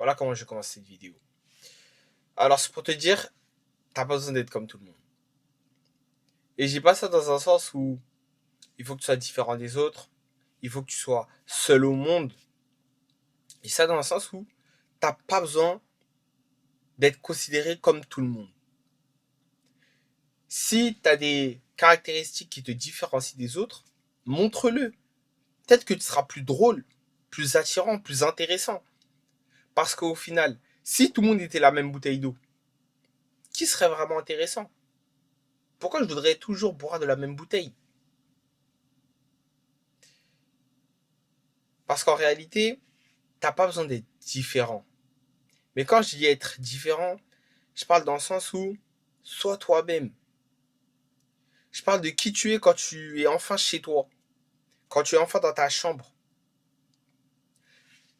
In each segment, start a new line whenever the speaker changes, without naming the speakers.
Voilà comment je commence cette vidéo. Alors, c'est pour te dire, t'as pas besoin d'être comme tout le monde. Et j'ai pas ça dans un sens où il faut que tu sois différent des autres, il faut que tu sois seul au monde. Et ça dans un sens où t'as pas besoin d'être considéré comme tout le monde. Si t'as des caractéristiques qui te différencient des autres, montre-le. Peut-être que tu seras plus drôle, plus attirant, plus intéressant. Parce qu'au final, si tout le monde était la même bouteille d'eau, qui serait vraiment intéressant? Pourquoi je voudrais toujours boire de la même bouteille? Parce qu'en réalité, t'as pas besoin d'être différent. Mais quand je dis être différent, je parle dans le sens où sois toi-même. Je parle de qui tu es quand tu es enfin chez toi, quand tu es enfin dans ta chambre.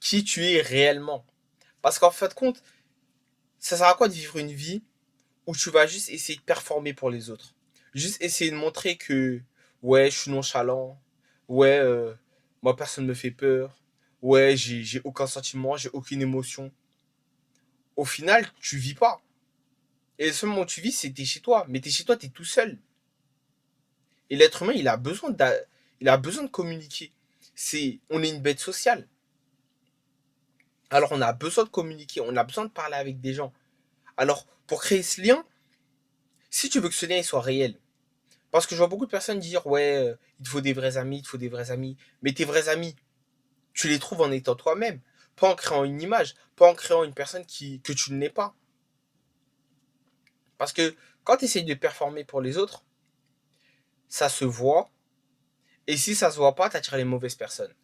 Qui tu es réellement. Parce qu'en fin de compte, ça sert à quoi de vivre une vie où tu vas juste essayer de performer pour les autres? Juste essayer de montrer que, ouais, je suis nonchalant, ouais, moi personne ne me fait peur, ouais, j'ai aucun sentiment, j'ai aucune émotion. Au final, tu vis pas. Et le seul moment où tu vis, c'est t'es chez toi. Mais t'es chez toi, t'es tout seul. Et l'être humain, il a besoin de communiquer. On est une bête sociale. Alors on a besoin de communiquer, on a besoin de parler avec des gens. Alors pour créer ce lien, si tu veux que ce lien il soit réel, parce que je vois beaucoup de personnes dire ouais, il te faut des vrais amis, il te faut des vrais amis. Mais tes vrais amis, tu les trouves en étant toi-même, pas en créant une image, pas en créant une personne que tu n'es pas. Parce que quand tu essayes de performer pour les autres, ça se voit. Et si ça se voit pas, t'attires les mauvaises personnes.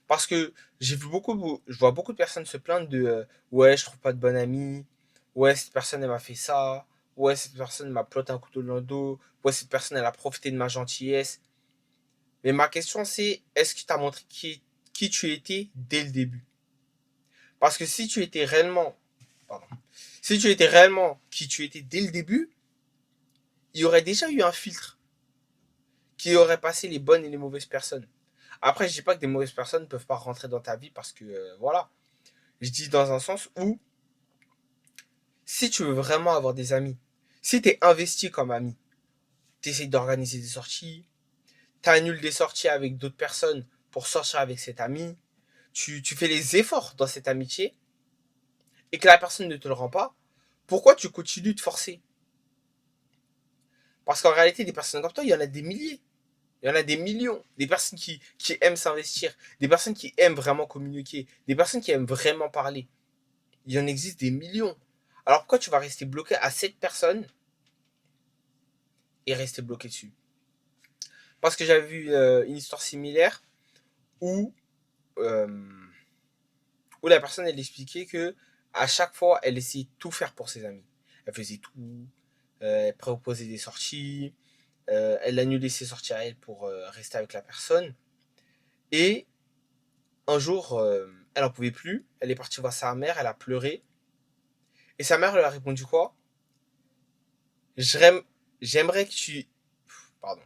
Parce que je vois beaucoup de personnes se plaindre de ouais, je trouve pas de bon ami, ouais, cette personne elle m'a fait ça, ouais, cette personne m'a planté un couteau dans le dos, ouais, cette personne elle a profité de ma gentillesse. Mais ma question c'est, est-ce que tu as montré qui tu étais dès le début? Parce que si tu étais réellement, pardon, si tu étais réellement qui tu étais dès le début, il y aurait déjà eu un filtre qui aurait passé les bonnes et les mauvaises personnes. Après, je dis pas que des mauvaises personnes ne peuvent pas rentrer dans ta vie parce que voilà. Je dis dans un sens où si tu veux vraiment avoir des amis, si tu es investi comme ami, tu essaies d'organiser des sorties, tu annules des sorties avec d'autres personnes pour sortir avec cet ami, tu fais les efforts dans cette amitié et que la personne ne te le rend pas, pourquoi tu continues de forcer? Parce qu'en réalité, des personnes comme toi, il y en a des milliers. Il y en a des millions. Des personnes qui aiment s'investir, des personnes qui aiment vraiment communiquer, des personnes qui aiment vraiment parler. Il y en existe des millions. Alors pourquoi tu vas rester bloqué à cette personne et rester bloqué dessus? Parce que j'avais vu une histoire similaire où, euh, où la personne elle expliquait que à chaque fois elle essayait de tout faire pour ses amis. Elle faisait tout, elle proposait des sorties, elle annulait ses sorties à elle pour rester avec la personne. Et un jour, elle en pouvait plus, elle est partie voir sa mère, elle a pleuré. Et sa mère lui a répondu quoi? J'aimerais que tu... Pardon.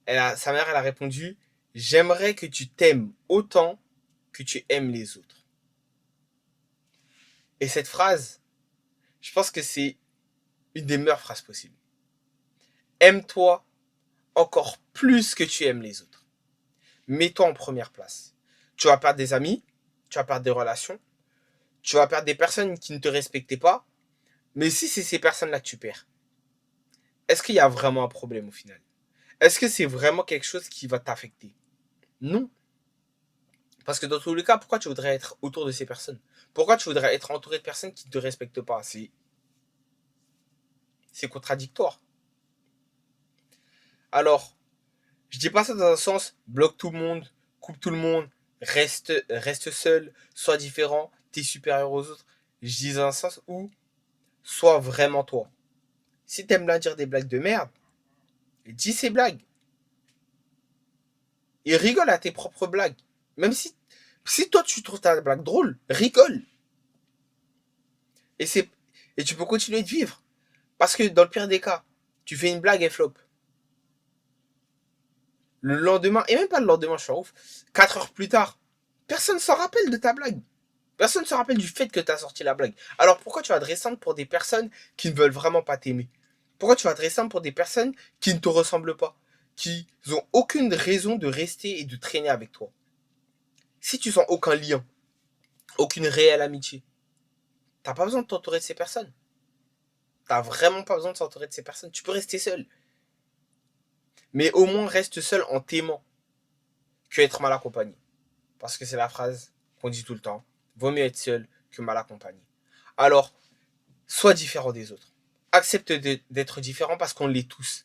Sa mère, elle a répondu, j'aimerais que tu t'aimes autant que tu aimes les autres. Et cette phrase, je pense que c'est une des meilleures phrases possibles. Aime-toi encore plus que tu aimes les autres. Mets-toi en première place. Tu vas perdre des amis, tu vas perdre des relations, tu vas perdre des personnes qui ne te respectaient pas. Mais si c'est ces personnes-là que tu perds, est-ce qu'il y a vraiment un problème au final? Est-ce que c'est vraiment quelque chose qui va t'affecter? Non. Parce que dans tous les cas, pourquoi tu voudrais être autour de ces personnes? Pourquoi tu voudrais être entouré de personnes qui ne te respectent pas? C'est contradictoire. Alors, je dis pas ça dans un sens, bloque tout le monde, coupe tout le monde, reste seul, sois différent, t'es supérieur aux autres. Je dis dans un sens où, sois vraiment toi. Si t'aimes bien dire des blagues de merde, dis ces blagues. Et rigole à tes propres blagues. Même si toi tu trouves ta blague drôle, rigole. Et, et tu peux continuer de vivre. Parce que dans le pire des cas, tu fais une blague et flop. Le lendemain, et même pas le lendemain, je suis ouf, 4 heures plus tard, personne s'en rappelle de ta blague. Personne ne se rappelle du fait que tu as sorti la blague. Alors pourquoi tu vas te restreindre pour des personnes qui ne veulent vraiment pas t'aimer? Pourquoi tu vas te restreindre pour des personnes qui ne te ressemblent pas? Qui n'ont aucune raison de rester et de traîner avec toi? Si tu sens aucun lien, aucune réelle amitié, t'as pas besoin de t'entourer de ces personnes. T'as vraiment pas besoin de s'entourer de ces personnes. Tu peux rester seul. Mais au moins reste seul en t'aimant que être mal accompagné. Parce que c'est la phrase qu'on dit tout le temps. Vaut mieux être seul que mal accompagné. Alors, sois différent des autres. Accepte d'être différent parce qu'on l'est tous.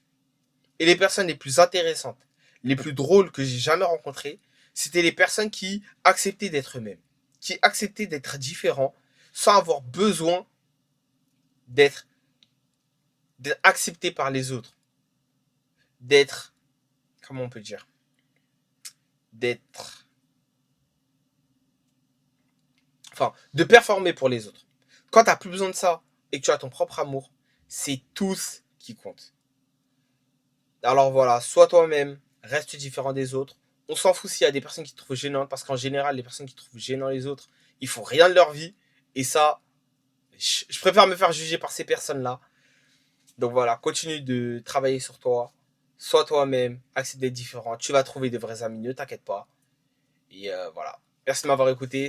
Et les personnes les plus intéressantes, les plus drôles que j'ai jamais rencontrées, c'était les personnes qui acceptaient d'être eux-mêmes, qui acceptaient d'être différents sans avoir besoin d'être acceptés par les autres, d'être, comment on peut dire, d'être, enfin, de performer pour les autres. Quand tu n'as plus besoin de ça et que tu as ton propre amour, c'est tout ce qui compte. Alors voilà, sois toi-même, reste différent des autres. On s'en fout s'il y a des personnes qui te trouvent gênantes, parce qu'en général, les personnes qui trouvent gênant les autres, ils font rien de leur vie. Et ça, je préfère me faire juger par ces personnes-là. Donc voilà, continue de travailler sur toi. Sois toi-même, accepte d'être différent. Tu vas trouver des vrais amis, ne t'inquiète pas. Et voilà. Merci de m'avoir écouté.